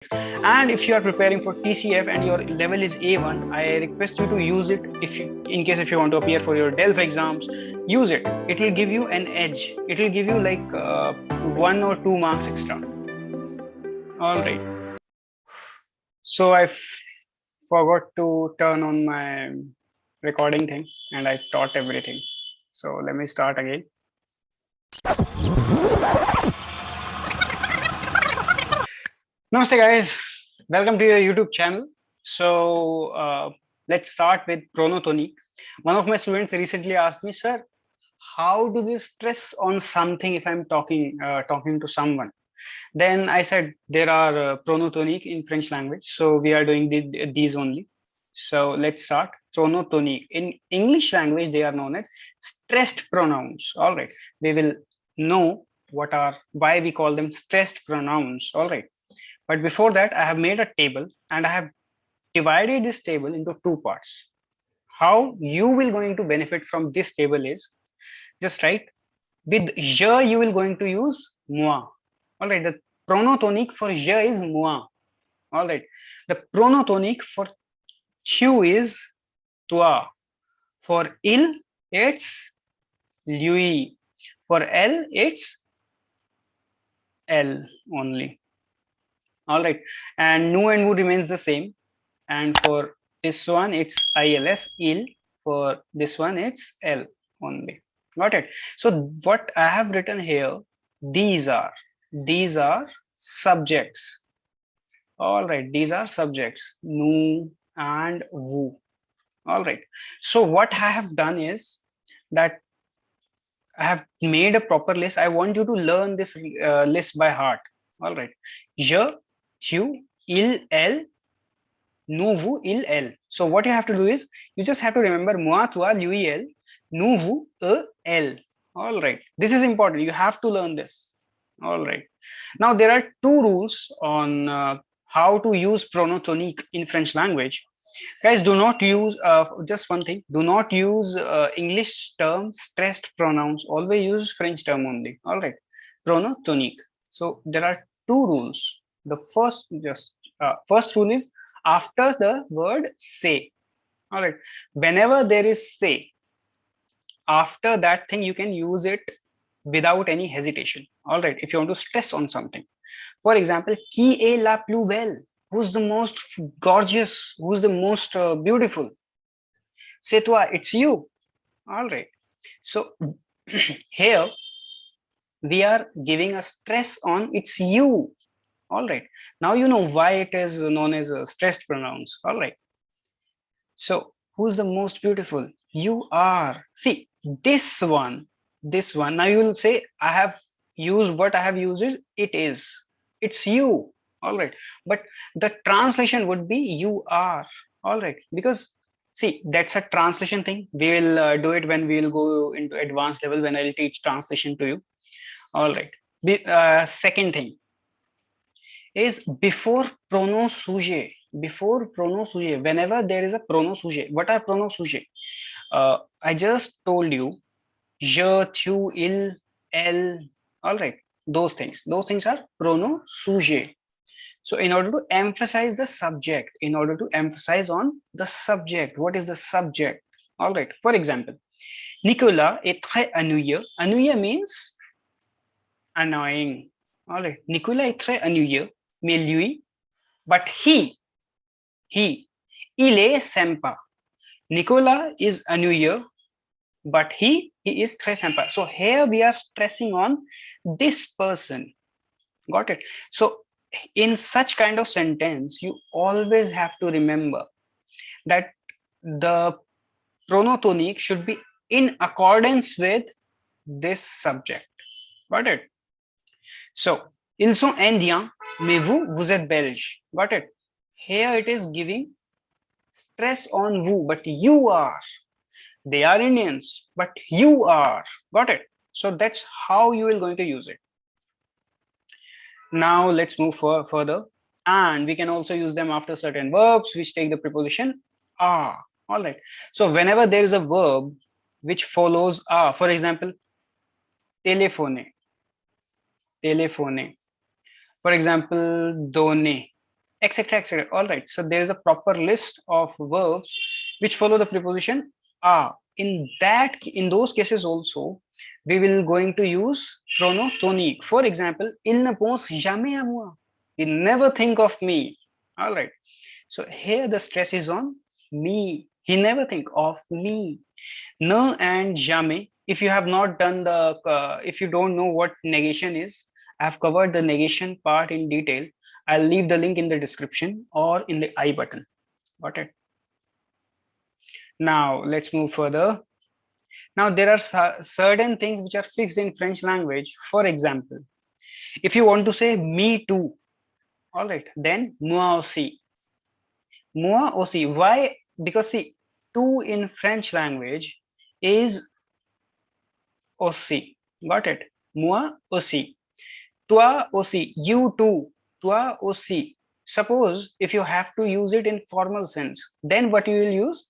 And if you are preparing for TCF and your level is A1, I request you to use it. If you, in case if you want to appear for your DELF exams, use it. It will give you an edge. It will give you like 1 or 2 marks extra. All right. So I forgot to turn on my recording thing, and I taught everything. So let me start again. Namaste, guys. Welcome to your YouTube channel. So let's start with pronotonic. One of my students recently asked me, "Sir, how do you stress on something if I'm talking to someone?" Then I said there are pronotonic in French language, so we are doing these only. So let's start. Pronotonic in English language, they are known as stressed pronouns. All right, we will know why we call them stressed pronouns. All right, but before that, I have made a table and I have divided this table into two parts. How you will going to benefit from this table is just write with je you will going to use moi. All right, the pronotonic for je is moi. All right, the pronotonic for tu is toi. For il, it's lui. For elle, it's elle only. All right, and nu and vu remains the same. And for this one, it's ILS, il. For this one, it's L only. Got it? So what I have written here, these are subjects. All right, these are subjects, nu and vu. All right. So what I have done is that I have made a proper list. I want you to learn this list by heart. All right. Je, tu, il, elle, nous, vous, il, elle. So what you have to do is you just have to remember moi, toi, lui, elle, nous, vous, eux, elle. All right. This is important. You have to learn this. All right. Now there are two rules on how to use pronotonique in French language. Guys, do not use just one thing. Do not use English term stressed pronouns. Always use French term only. All right. Pronotonique. So there are two rules. The first rule is after the word say. All right. Whenever there is say, after that thing you can use it without any hesitation. All right. If you want to stress on something, for example, qui est la plus belle? Who's the most gorgeous? Who's the most beautiful? C'est toi. It's you. All right. So here we are giving a stress on it's you. All right. Now you know why it is known as stressed pronouns. All right. So who's the most beautiful? You are. See this one. Now you will say I have used what I have used is it is. It's you. All right. But the translation would be you are. All right. Because see, that's a translation thing. We will do it when we will go into advanced level when I'll teach translation to you. All right. Second thing is before pronom sujet. Before pronom sujet, whenever there is a pronom sujet, what are pronom sujet? I just told you, je, tu, il, elle. All right, those things are pronom sujet. So in order to emphasize the subject, in order to emphasize on the subject, what is the subject? All right. For example, Nicolas est très ennuyeux. Ennuyeux means annoying. All right. Nicolas est très ennuyeux, mais lui, but il est sympa. Nicolas is ennuyeux, but he is très sympa. So here we are stressing on this person. Got it? So in such kind of sentence, you always have to remember that the pronotonique should be in accordance with this subject. Got it? So, ils sont indiens, mais vous êtes belge. Got it? Here it is giving stress on vous, but you are. They are Indians, but you are. Got it? So that's how you will going to use it. Now let's move further. And we can also use them after certain verbs which take the preposition are. All right. So whenever there is a verb which follows are, for example, téléphoner. For example, donner. etc., etc. All right. So there is a proper list of verbs which follow the preposition a. In those cases also, we will going to use pronom tonique. For example, il ne pense jamais à moi. He never think of me. All right. So here the stress is on me. He never think of me. Ne and jamais. If you have not done if you don't know what negation is, I have covered the negation part in detail. I'll leave the link in the description or in the I button. Got it? Now let's move further. Now there are certain things which are fixed in French language. For example, if you want to say me too, all right, then moi aussi. Moi aussi. Why? Because see, two in French language is aussi. Got it? Moi aussi. Toi aussi. You too. Toi aussi. Suppose if you have to use it in formal sense, then what you will use?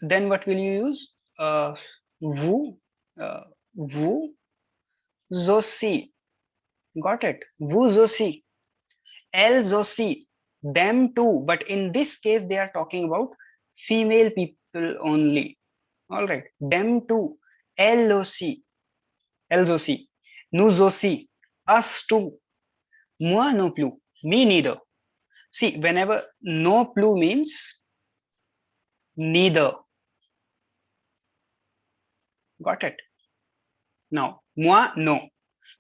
Then what will you use? Vous, vous aussi. Got it? Vous aussi. Elles aussi. Them too. But in this case, they are talking about female people only. All right. Them too. Elles aussi. Elles aussi. Nous aussi. Us too. Moi non plus. Me neither. See, whenever no plus means neither. Got it? Now, moi no.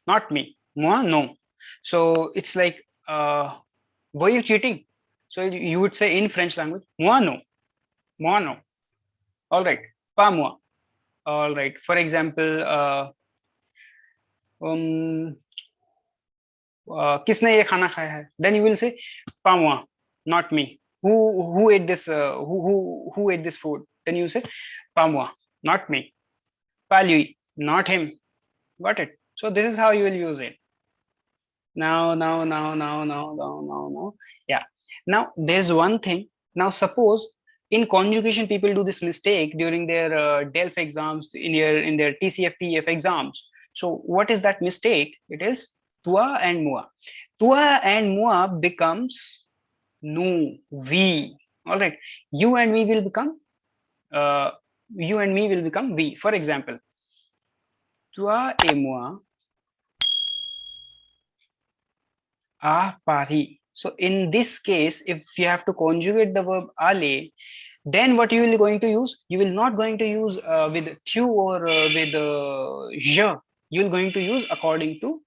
Not me. Moi no. So it's like, were you cheating? So you would say in French language, moi no. Moi no. All right. Pas moi. All right. For example, um, किसने ये खाना खाया है? Then you will say, pas moi, not me. Who ate this? Who ate this food? Then you say, pas moi, not me. Pas lui, not him. Got it? So this is how you will use it. Now. Yeah. Now there's one thing. Now suppose in conjugation people do this mistake during their DELF exams, in their TCF TEF exams. So what is that mistake? It is toi and moi. Toi and moi becomes nous, we. All right. You and me will become uh, you and me will become we. For example, toi et moi à Paris. So in this case, if you have to conjugate the verb aller, then what you will going to use? You will not going to use with tu or with je. You will going to use according to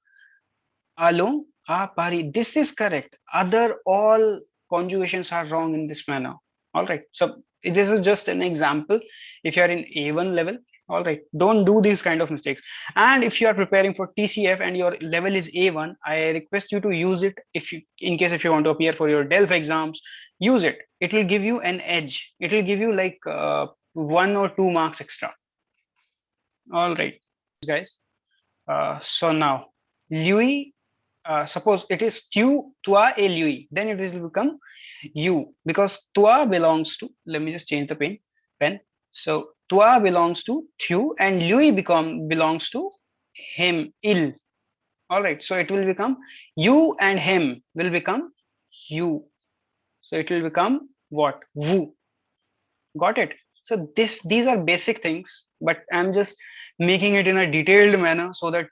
allons à Paris. This is correct. Other all conjugations are wrong in this manner. All right. So this is just an example. If you are in A1 level, all right, don't do these kind of mistakes. And if you are preparing for TCF and your level is A1, I request you to use it. If you, in case if you want to appear for your DELF exams, use it. It will give you an edge. It will give you like 1 or 2 marks extra. All right, guys. So now Louis, suppose it is tu, toi et lui, then it will become you, because toi belongs to, let me just change the pen. So toi belongs to tu and lui belongs to him, il. All right, so it will become you and him will become you. So it will become what? Vous. Got it? So these are basic things, but I'm just making it in a detailed manner so that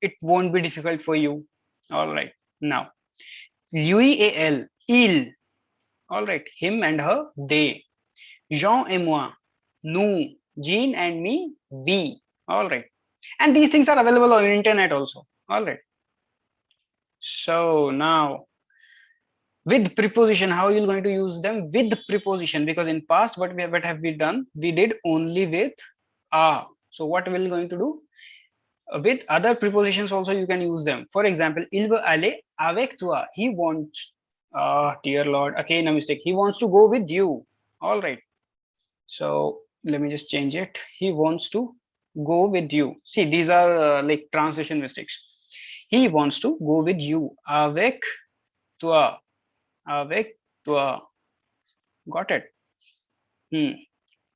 it won't be difficult for you. All right. Now, lui et elle, il. All right. Him and her, they. Jean et moi, nous. Jean and me, we. All right. And these things are available on internet also. All right. So now, with preposition, how you're going to use them? With preposition, because in past, what have we done? We did only with a. So what we're going to do? With other prepositions also you can use them. For example, il veut aller avec toi. He wants, dear Lord, again a mistake. He wants to go with you. All right. So let me just change it. He wants to go with you. See, these are like translation mistakes. He wants to go with you. Avec toi. Avec toi. Got it?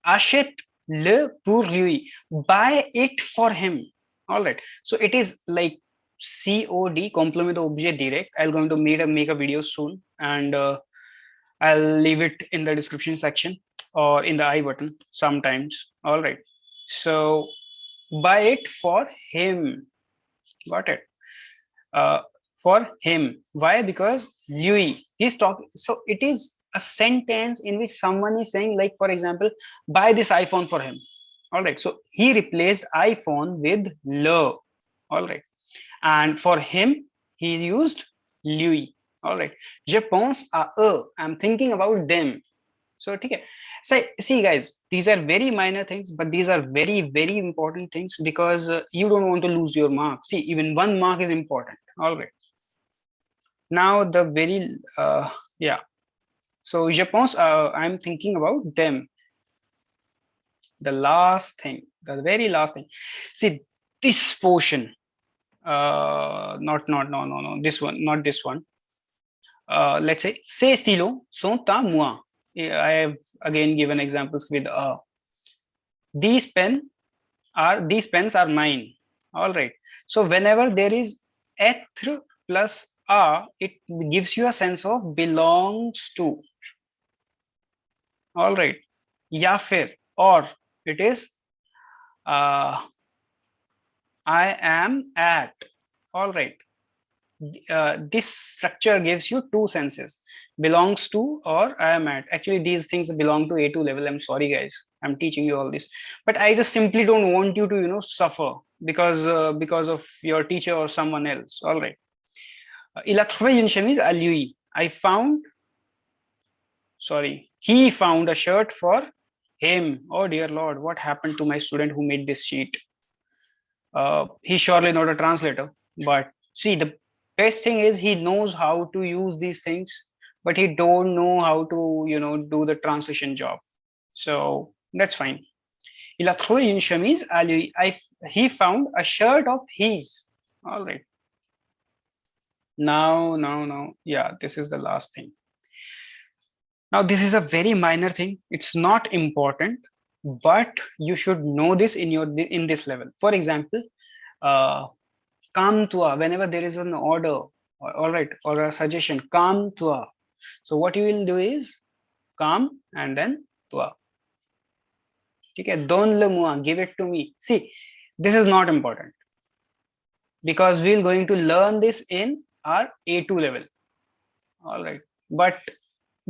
Achète-le pour lui. Buy it for him. All right. So it is like COD, complement objet direct. I'll going to make a video soon, and I'll leave it in the description section or in the I button sometimes. All right. So buy it for him. Got it. Uh, for him. Why? Because Louis, he's talking. So it is a sentence in which someone is saying, like, for example, buy this iPhone for him. All right. So he replaced iPhone with le. All right. And for him, he used lui. All right. Je pense à eux. I'm thinking about them. So, okay. So, see, guys, these are very minor things, but these are very, very important things because you don't want to lose your mark. See, even 1 mark is important. All right. Now, the very, yeah. So, je pense, I'm thinking about them. The last thing, the very last thing. See, this portion, no, this one, not this one. Let's say, ces stylos sont à moi. I have again given examples with these these pens are mine. All right. So whenever there is être plus a, it gives you a sense of belongs to. All right. Ya fir, or it is I am at. All right. This structure gives you two senses, belongs to or I am at. Actually, these things belong to A2 level. I'm sorry, guys, I'm teaching you all this, but I just simply don't want you to suffer because of your teacher or someone else. All right. Il a trouvé une chemise à lui. He found a shirt for him. Oh dear Lord, what happened to my student who made this sheet? He's surely not a translator, but see, the best thing is he knows how to use these things, but he don't know how to do the translation job. So that's fine. Il a trouvé une chemise à lui. He found a shirt of his. All right. Now, yeah, this is the last thing. Now this is a very minor thing. It's not important, but you should know this in this level. For example, come to a, whenever there is an order, all right, or a suggestion, come to a. So what you will do is come and then to a. Okay, don le moi, give it to me. See, this is not important because we're going to learn this in our A2 level. All right, but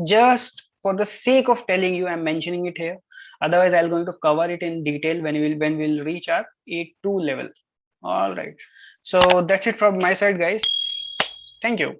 just for the sake of telling you, I'm mentioning it here. Otherwise, I'm going to cover it in detail when we'll reach our A2 level. All right. So that's it from my side, guys. Thank you.